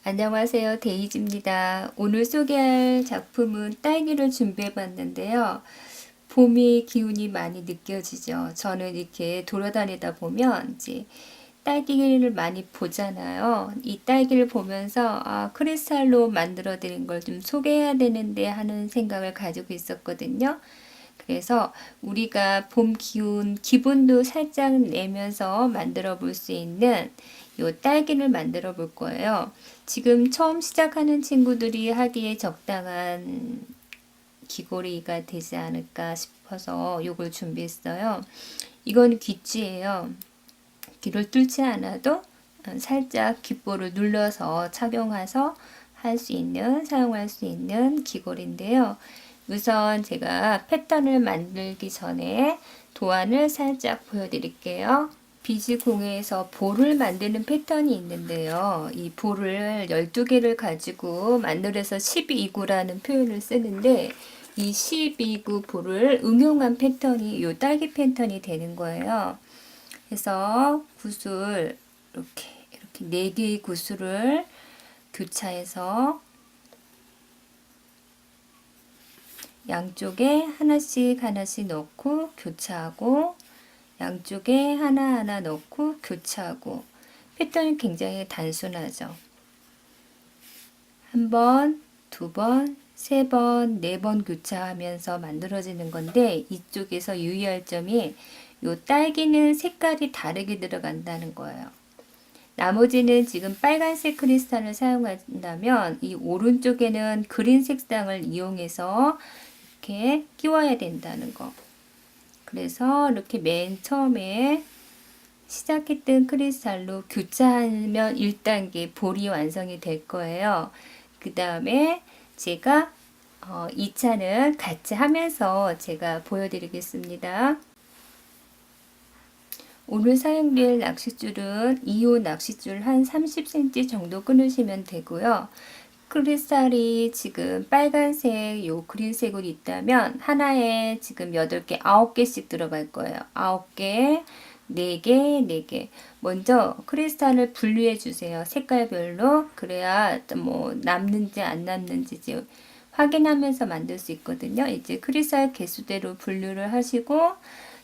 안녕하세요. 데이지입니다. 오늘 소개할 작품은 딸기를 준비해 봤는데요. 봄의 기운이 많이 느껴지죠. 저는 이렇게 돌아다니다 보면 이제 딸기를 많이 보잖아요. 이 딸기를 보면서 크리스탈로 만들어 드린 걸 좀 소개해야 되는데 하는 생각을 가지고 있었거든요. 그래서 우리가 봄 기운, 기분도 살짝 내면서 만들어 볼 수 있는 요 딸기를 만들어 볼 거예요. 지금 처음 시작하는 친구들이 하기에 적당한 귀걸이가 되지 않을까 싶어서 요걸 준비했어요. 이건 귀찌예요. 귀를 뚫지 않아도 살짝 귓볼을 눌러서 착용해서 할 수 있는, 사용할 수 있는 귀걸이인데요. 우선 제가 패턴을 만들기 전에 도안을 살짝 보여드릴게요. 비즈공예에서 볼을 만드는 패턴이 있는데요. 이 볼을 12개를 가지고 마늘에서 12구라는 표현을 쓰는데 이 12구 볼을 응용한 패턴이 요 딸기 패턴이 되는 거예요. 그래서 구슬 이렇게 4개의 구슬을 교차해서 양쪽에 하나씩 넣고 교차하고 양쪽에 하나하나 넣고 교차하고 패턴이 굉장히 단순하죠. 한 번, 두 번, 세 번, 네 번 교차하면서 만들어지는 건데 이쪽에서 유의할 점이 요 딸기는 색깔이 다르게 들어간다는 거예요. 나머지는 지금 빨간색 크리스탈을 사용한다면 이 오른쪽에는 그린 색상을 이용해서 이렇게 끼워야 된다는 거. 그래서 이렇게 맨 처음에 시작했던 크리스탈로 교차하면 1단계 볼이 완성이 될 거예요. 그 다음에 제가 2차는 같이 하면서 제가 보여드리겠습니다. 오늘 사용될 낚싯줄은 2호 낚싯줄 한 30cm 정도 끊으시면 되고요. 크리스탈이 지금 빨간색, 요 그린색으로 있다면 하나에 지금 8개, 9개씩 들어갈 거예요. 9개, 4개, 4개. 먼저 크리스탈을 분류해 주세요. 색깔별로. 그래야 뭐 남는지 안 남는지 이제 확인하면서 만들 수 있거든요. 이제 크리스탈 개수대로 분류를 하시고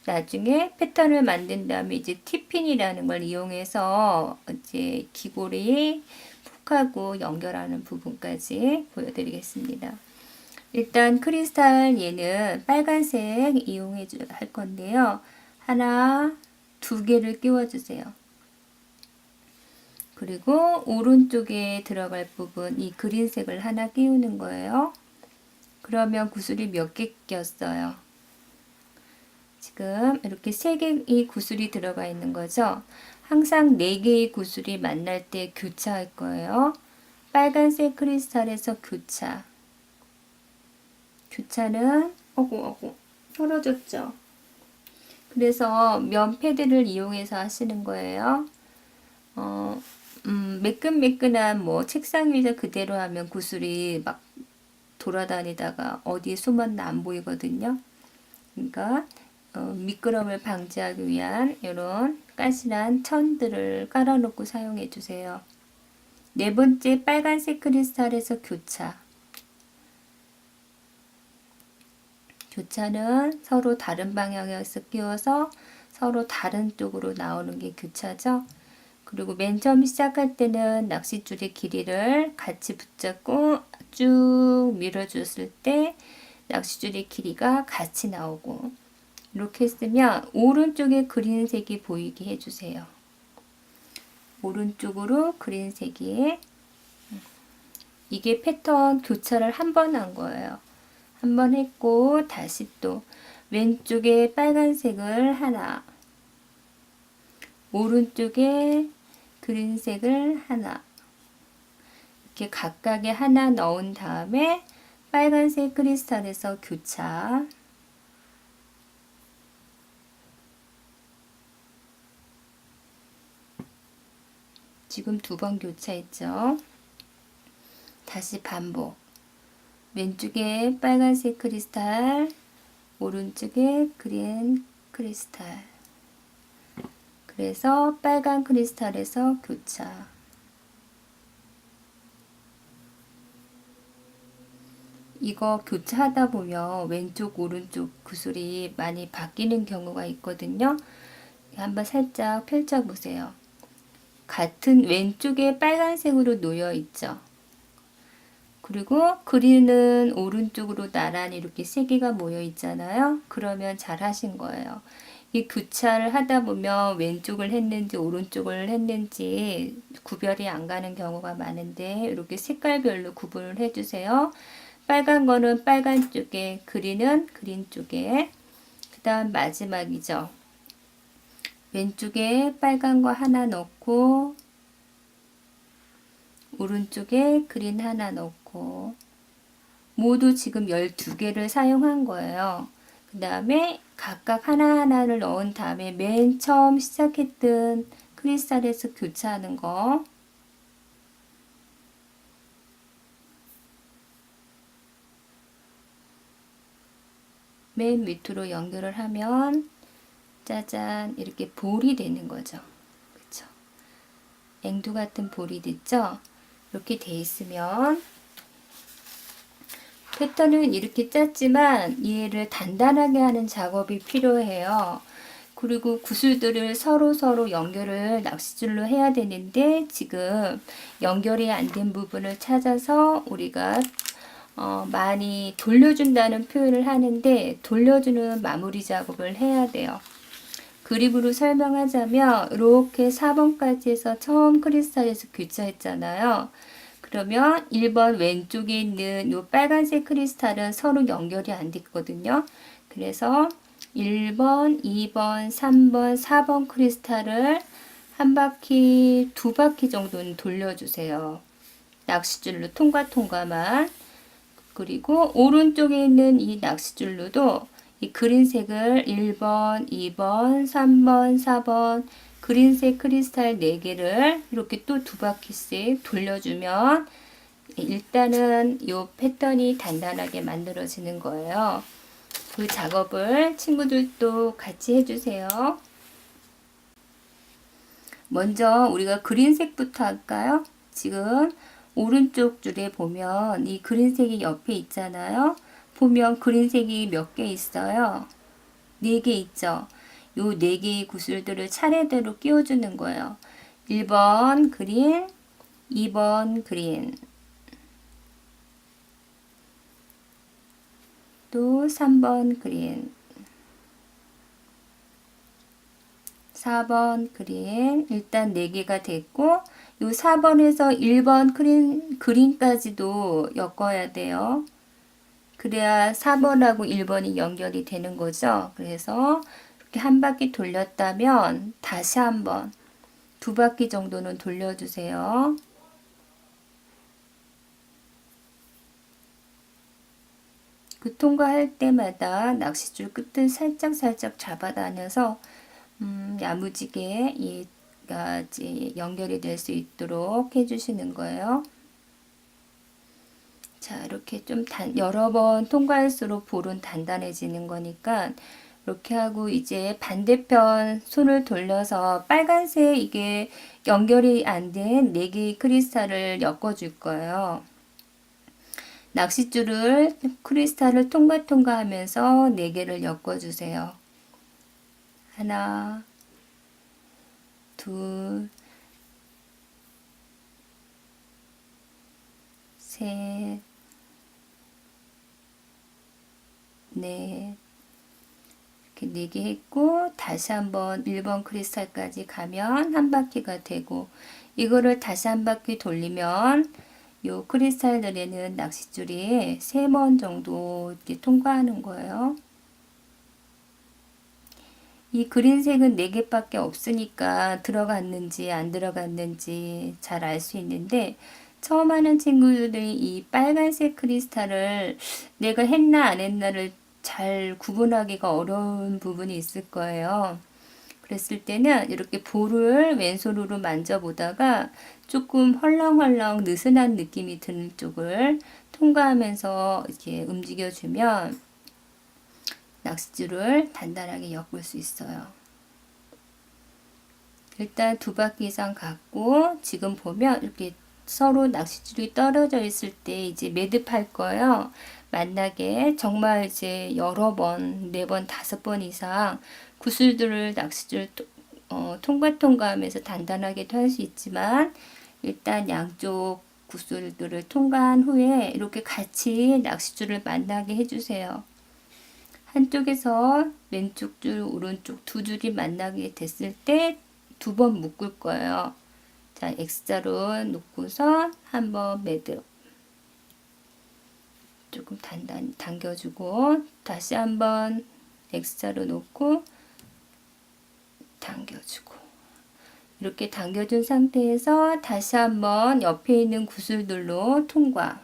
나중에 패턴을 만든 다음에 이제 티핀이라는 걸 이용해서 이제 귀걸이 푹하고 연결하는 부분까지 보여드리겠습니다. 일단 크리스탈 얘는 빨간색 이용해 할 건데요. 하나, 2개를 끼워주세요. 그리고 오른쪽에 들어갈 부분 이 그린색을 하나 끼우는 거예요. 그러면 구슬이 몇 개 꼈어요? 지금 이렇게 3개의 구슬이 들어가 있는 거죠. 항상 4개의 구슬이 만날 때 교차할 거예요. 빨간색 크리스탈에서 교차. 교차는 떨어졌죠. 그래서 면 패드를 이용해서 하시는 거예요. 매끈매끈한 뭐 책상 위에서 그대로 하면 구슬이 막 돌아다니다가 어디에 숨었나 안 보이거든요. 그러니까 미끄럼을 방지하기 위한 이런 까실한 천들을 깔아놓고 사용해 주세요. 네 번째 빨간색 크리스탈에서 교차. 교차는 서로 다른 방향에서 끼워서 서로 다른 쪽으로 나오는 게 교차죠. 그리고 맨 처음 시작할 때는 낚싯줄의 길이를 같이 붙잡고 쭉 밀어줬을 때 낚싯줄의 길이가 같이 나오고 이렇게 했으면 오른쪽에 그린색이 보이게 해주세요. 오른쪽으로 그린색이 이게 패턴 교차를 한 번 한 거예요. 한 번 했고 다시 또 왼쪽에 빨간색을 하나 오른쪽에 그린색을 하나 이렇게 각각에 하나 넣은 다음에 빨간색 크리스탈에서 교차 지금 2번 교차했죠. 다시 반복. 왼쪽에 빨간색 크리스탈, 오른쪽에 그린 크리스탈. 그래서 빨간 크리스탈에서 교차. 이거 교차하다 보면 왼쪽 오른쪽 구슬이 많이 바뀌는 경우가 있거든요. 한번 살짝 펼쳐 보세요. 같은 왼쪽에 빨간색으로 놓여 있죠. 그리고 그리는 오른쪽으로 나란히 이렇게 세 개가 모여 있잖아요. 그러면 잘 하신 거예요. 이 교차를 하다 보면 왼쪽을 했는지 오른쪽을 했는지 구별이 안 가는 경우가 많은데 이렇게 색깔별로 구분을 해주세요. 빨간 거는 빨간 쪽에, 그린은 그린 쪽에. 그 다음 마지막이죠. 왼쪽에 빨간 거 하나 넣고 오른쪽에 그린 하나 넣고 모두 지금 12개를 사용한 거예요. 그 다음에 각각 하나하나를 넣은 다음에 맨 처음 시작했던 크리스탈에서 교차하는 거 맨 밑으로 연결을 하면 짜잔 이렇게 볼이 되는 거죠. 그쵸? 앵두 같은 볼이 됐죠? 이렇게 돼 있으면 패턴은 이렇게 짰지만 얘를 단단하게 하는 작업이 필요해요. 그리고 구슬들을 서로 연결을 낚싯줄로 해야 되는데 지금 연결이 안 된 부분을 찾아서 우리가 많이 돌려준다는 표현을 하는데 돌려주는 마무리 작업을 해야 돼요. 그림으로 설명하자면 이렇게 4번까지 해서 처음 크리스탈에서 교차했잖아요. 그러면 1번 왼쪽에 있는 이 빨간색 크리스탈은 서로 연결이 안 됐거든요. 그래서 1번, 2번, 3번, 4번 크리스탈을 한 바퀴, 두 바퀴 정도는 돌려주세요. 낚싯줄로 통과만. 그리고 오른쪽에 있는 이 낚싯줄로도 이 그린색을 1번, 2번, 3번, 4번 그린색 크리스탈 4개를 이렇게 또 두 바퀴씩 돌려주면 일단은 이 패턴이 단단하게 만들어지는 거예요. 그 작업을 친구들도 같이 해주세요. 먼저 우리가 그린색부터 할까요? 지금 오른쪽 줄에 보면 이 그린색이 옆에 있잖아요. 보면 그린색이 몇 개 있어요? 4개 있죠. 요 4개의 구슬들을 차례대로 끼워주는 거예요. 1번 그린, 2번 그린, 또 3번 그린, 4번 그린. 일단 4개가 됐고 요 4번에서 1번 그린까지도 엮어야 돼요. 그래야 4번하고 1번이 연결이 되는 거죠. 그래서 이렇게 한 바퀴 돌렸다면 다시 한번 두 바퀴 정도는 돌려주세요. 그 통과할 때마다 낚싯줄 끝을 살짝 잡아다녀서 야무지게 얘가 이제 연결이 될 수 있도록 해주시는 거예요. 자, 이렇게 좀 여러 번 통과할수록 볼은 단단해지는 거니까 이렇게 하고 이제 반대편 손을 돌려서 빨간색 이게 연결이 안 된 4개의 크리스탈을 엮어줄 거예요. 낚싯줄을 크리스탈을 통과하면서 4개를 엮어주세요. 하나, 둘, 셋, 넷, 이렇게 4개 했고 다시 한번 1번 크리스탈까지 가면 한 바퀴가 되고 이거를 다시 한 바퀴 돌리면 요 크리스탈들에는 낚싯줄이 3번 정도 이렇게 통과하는 거예요. 이 그린색은 4개밖에 없으니까 들어갔는지 안 들어갔는지 잘 알 수 있는데 처음 하는 친구들이 이 빨간색 크리스탈을 내가 했나 안 했나를 잘 구분하기가 어려운 부분이 있을 거예요. 그랬을 때는 이렇게 볼을 왼손으로 만져보다가 조금 헐렁헐렁 느슨한 느낌이 드는 쪽을 통과하면서 이렇게 움직여주면 낚싯줄을 단단하게 엮을 수 있어요. 일단 두 바퀴 이상 갔고 지금 보면 이렇게 서로 낚싯줄이 떨어져 있을 때 이제 매듭할 거예요. 만나게 정말 이제 여러 번, 4번, 5번 이상 구슬들을 낚싯줄 통과하면서 단단하게도 할 수 있지만 일단 양쪽 구슬들을 통과한 후에 이렇게 같이 낚싯줄을 만나게 해주세요. 한쪽에서 왼쪽 줄, 오른쪽 두 줄이 만나게 됐을 때 2번 묶을 거예요. 자, X자로 놓고서 한번 매듭. 조금 단단히 당겨주고 다시 한번 X자로 놓고 당겨주고 이렇게 당겨준 상태에서 다시 한번 옆에 있는 구슬들로 통과.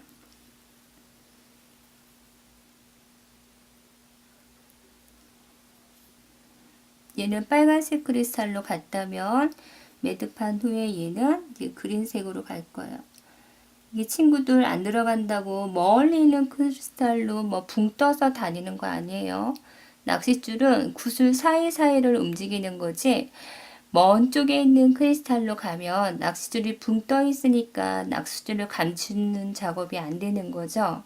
얘는 빨간색 크리스탈로 갔다면 매듭한 후에 얘는 이제 그린색으로 갈 거예요. 이 친구들 안 들어간다고 멀리 있는 크리스탈로 뭐 붕 떠서 다니는 거 아니에요. 낚싯줄은 구슬 사이사이를 움직이는 거지 먼 쪽에 있는 크리스탈로 가면 낚싯줄이 붕 떠 있으니까 낚싯줄을 감추는 작업이 안 되는 거죠.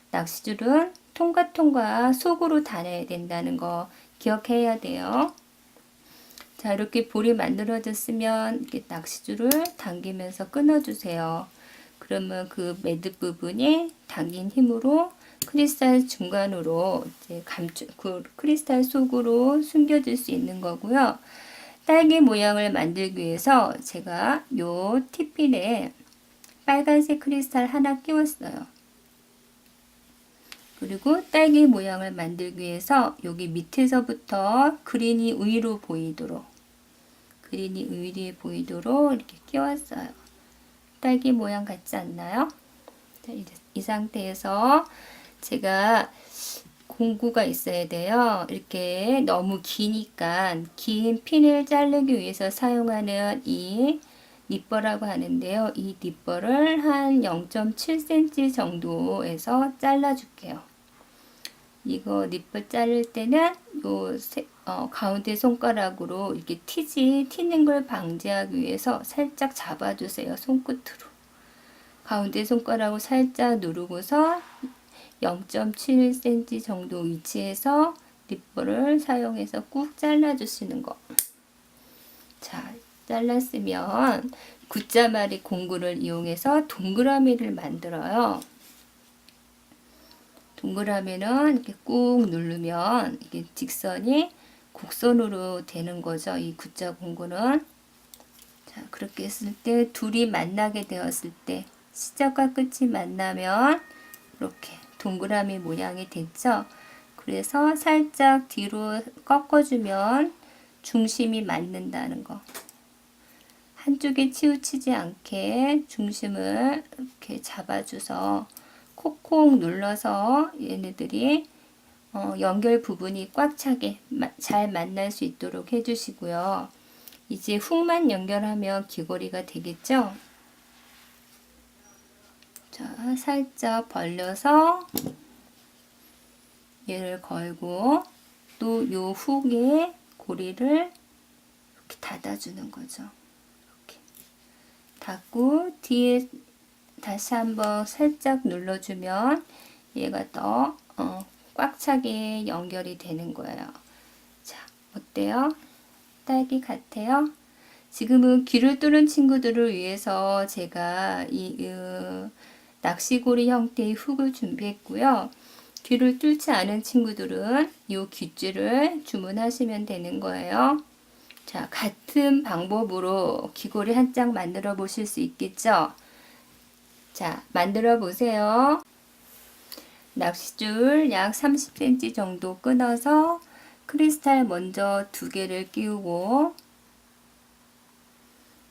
낚싯줄은 통과 속으로 다녀야 된다는 거 기억해야 돼요. 자, 이렇게 볼이 만들어졌으면 이렇게 낚싯줄을 당기면서 끊어주세요. 그러면 그 매듭 부분이 당긴 힘으로 크리스탈 중간으로 이제 그 크리스탈 속으로 숨겨질 수 있는 거고요. 딸기 모양을 만들기 위해서 제가 요 팁핀에 빨간색 크리스탈 하나 끼웠어요. 그리고 딸기 모양을 만들기 위해서 여기 밑에서부터 그린이 위로 보이도록 이렇게 끼웠어요. 딸기 모양 같지 않나요? 자, 이 상태에서 제가 공구가 있어야 돼요. 이렇게 너무 기니까 긴 핀을 자르기 위해서 사용하는 이 니퍼라고 하는데요. 이 니퍼를 한 0.7cm 정도에서 잘라줄게요. 이거 니퍼 자를 때는 가운데 손가락으로 이렇게 튀는 걸 방지하기 위해서 살짝 잡아주세요. 손끝으로. 가운데 손가락으로 살짝 누르고서 0.7cm 정도 위치에서 니퍼를 사용해서 꾹 잘라주시는 거. 자, 잘랐으면 굿자마리 공구를 이용해서 동그라미를 만들어요. 동그라미는 이렇게 꾹 누르면 이게 직선이 곡선으로 되는 거죠. 이 굿자 공구는. 자, 그렇게 했을 때 둘이 만나게 되었을 때 시작과 끝이 만나면 이렇게 동그라미 모양이 됐죠. 그래서 살짝 뒤로 꺾어주면 중심이 맞는다는 거. 한쪽에 치우치지 않게 중심을 이렇게 잡아줘서 콕콕 눌러서 얘네들이 연결 부분이 꽉 차게 잘 만날 수 있도록 해주시고요. 이제 훅만 연결하면 귀걸이가 되겠죠? 자, 살짝 벌려서 얘를 걸고 또 요 훅에 고리를 이렇게 닫아주는 거죠. 이렇게 닫고 뒤에 다시 한번 살짝 눌러주면 얘가 더 꽉 차게 연결이 되는 거예요. 자, 어때요? 딸기 같아요? 지금은 귀를 뚫은 친구들을 위해서 제가 이 낚시고리 형태의 훅을 준비했고요. 귀를 뚫지 않은 친구들은 이 귀줄을 주문하시면 되는 거예요. 자, 같은 방법으로 귀걸이 한 짝 만들어 보실 수 있겠죠? 자, 만들어 보세요. 낚싯줄 약 30cm 정도 끊어서 크리스탈 먼저 2개를 끼우고,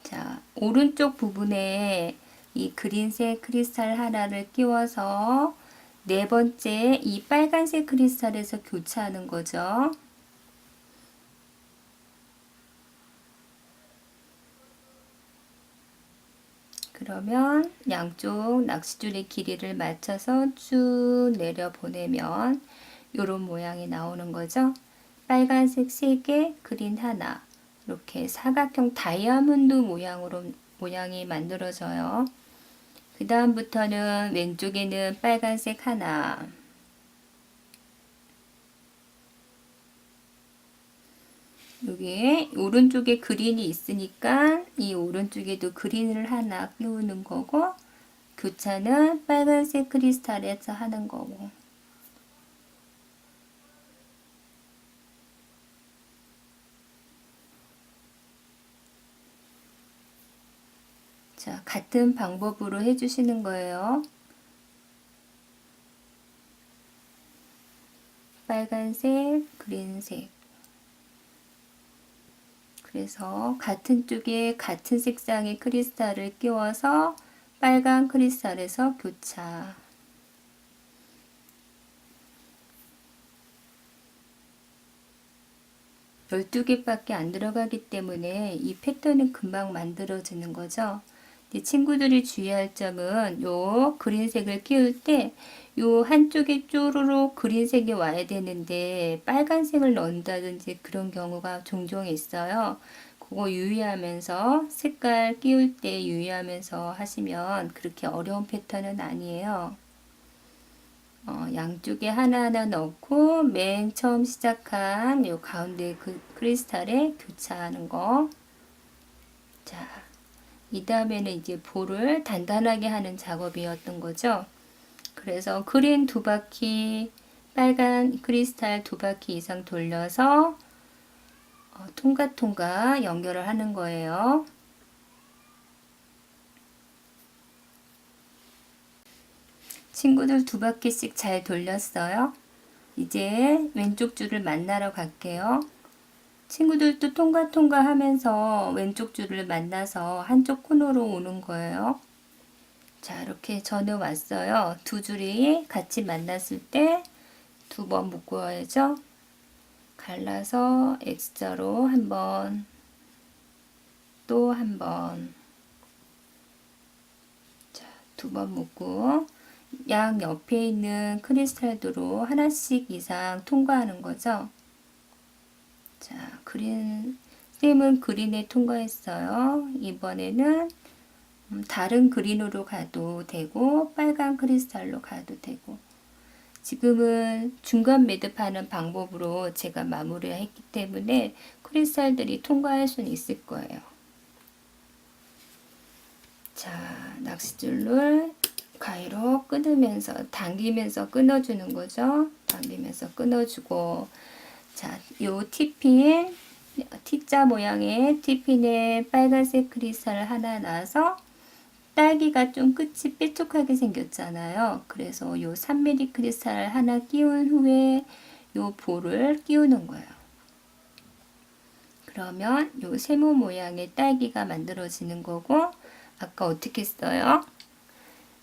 자, 오른쪽 부분에 이 그린색 크리스탈 하나를 끼워서 4번째 이 빨간색 크리스탈에서 교차하는 거죠. 그러면 양쪽 낚싯줄의 길이를 맞춰서 쭉 내려 보내면 이런 모양이 나오는 거죠. 빨간색 3개, 그린 하나, 이렇게 사각형 다이아몬드 모양이 만들어져요. 그 다음부터는 왼쪽에는 빨간색 하나, 여기 오른쪽에 그린이 있으니까 이 오른쪽에도 그린을 하나 끼우는 거고, 교차는 빨간색 크리스탈에서 하는 거고. 자, 같은 방법으로 해주시는 거예요. 빨간색, 그린색. 그래서 같은 쪽에 같은 색상의 크리스탈을 끼워서 빨간 크리스탈에서 교차. 열두 개밖에 안 들어가기 때문에 이 패턴은 금방 만들어지는 거죠. 친구들이 주의할 점은 요 그린색을 끼울 때 요 한쪽에 쪼르륵 그린색이 와야 되는데 빨간색을 넣는다든지 그런 경우가 종종 있어요. 그거 유의하면서 색깔 끼울 때 유의하면서 하시면 그렇게 어려운 패턴은 아니에요. 양쪽에 하나하나 넣고 맨 처음 시작한 요 가운데 그 크리스탈에 교차하는 거. 자, 이 다음에는 이제 볼을 단단하게 하는 작업이었던 거죠. 그래서 그린 2바퀴, 빨간 크리스탈 2바퀴 이상 돌려서 통과 연결을 하는 거예요. 친구들 2바퀴씩 잘 돌렸어요. 이제 왼쪽 줄을 만나러 갈게요. 친구들도 통과 하면서 왼쪽 줄을 만나서 한쪽 코너로 오는 거예요. 자, 이렇게 저는 왔어요. 두 줄이 같이 만났을 때 2번 묶어야죠. 갈라서 X자로 한 번, 또 한 번. 자, 2번 묶고 양 옆에 있는 크리스탈도로 하나씩 이상 통과하는 거죠. 자, 쌤은 그린에 통과했어요. 이번에는 다른 그린으로 가도 되고 빨간 크리스탈로 가도 되고, 지금은 중간 매듭하는 방법으로 제가 마무리를 했기 때문에 크리스탈들이 통과할 수는 있을 거예요. 자, 낚싯줄을 가위로 끊으면서 당기면서 끊어주는 거죠. 당기면서 끊어주고, 자, 요 T핀, T자 모양의 T핀에 빨간색 크리스탈 하나 놔서 딸기가 좀 끝이 뾰족하게 생겼잖아요. 그래서 요 3mm 크리스탈 하나 끼운 후에 요 볼을 끼우는 거예요. 그러면 요 세모 모양의 딸기가 만들어지는 거고, 아까 어떻게 했어요?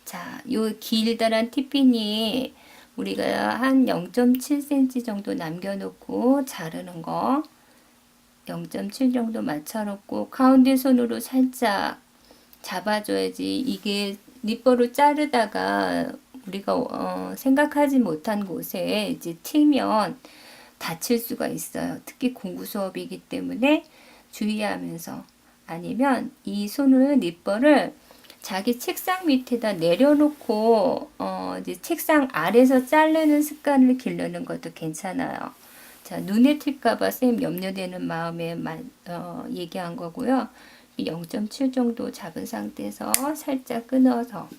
자, 요 길다란 티핀이 우리가 한 0.7cm 정도 남겨놓고 자르는 거, 0.7 정도 맞춰놓고 가운데 손으로 살짝 잡아줘야지. 이게 니퍼로 자르다가 우리가 생각하지 못한 곳에 이제 튀면 다칠 수가 있어요. 특히 공구 수업이기 때문에 주의하면서, 아니면 이 손을 니퍼를 자기 책상 밑에다 내려놓고 이제 책상 아래서 자르는 습관을 기르는 것도 괜찮아요. 자, 눈에 튈까봐 쌤 염려되는 마음에 얘기한 거고요. 0.7 정도 잡은 상태에서 살짝 끊어서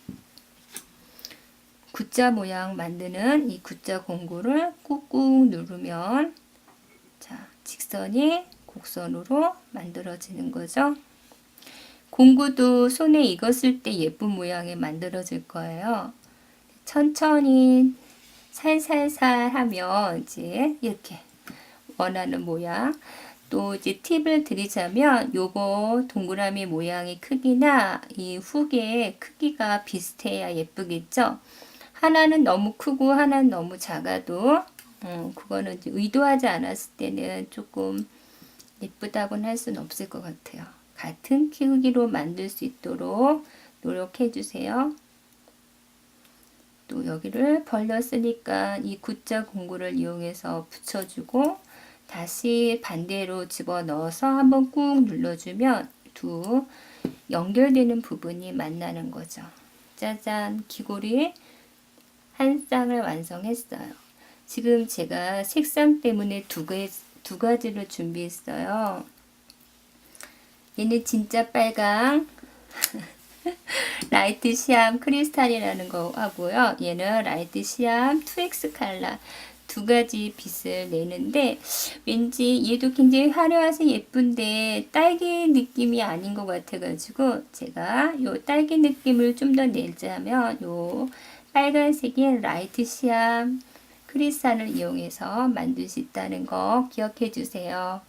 X자 모양 만드는 이 X자 공구를 꾹꾹 누르면, 자, 직선이 곡선으로 만들어지는 거죠. 공구도 손에 익었을 때 예쁜 모양이 만들어질 거예요. 천천히 살살살 하면 이제 이렇게 원하는 모양. 또 이제 팁을 드리자면 요거 동그라미 모양의 크기나 이 훅의 크기가 비슷해야 예쁘겠죠. 하나는 너무 크고 하나는 너무 작아도 그거는 이제 의도하지 않았을 때는 조금 예쁘다고는 할 수는 없을 것 같아요. 같은 크기로 만들 수 있도록 노력해 주세요. 또 여기를 벌렸으니까 이 X자 공구를 이용해서 붙여주고, 다시 반대로 집어넣어서 한번 꾹 눌러주면 두 연결되는 부분이 만나는 거죠. 짜잔, 귀걸이 한 쌍을 완성했어요. 지금 제가 색상 때문에 두 가지를 준비했어요. 얘는 진짜 빨강 라이트 시암 크리스탈이라는 거 하고요. 얘는 라이트 시암 2X 칼라 두 가지 빛을 내는데 왠지 얘도 굉장히 화려해서 예쁜데 딸기 느낌이 아닌 것 같아가지고 제가 요 딸기 느낌을 좀 더 내자면 요 빨간색의 라이트 시암 크리스탈을 이용해서 만들 수 있다는 거 기억해 주세요.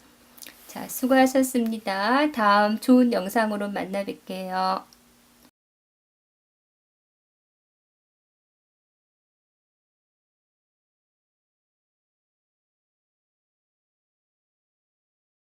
자, 수고하셨습니다. 다음 좋은 영상으로 만나 뵐게요.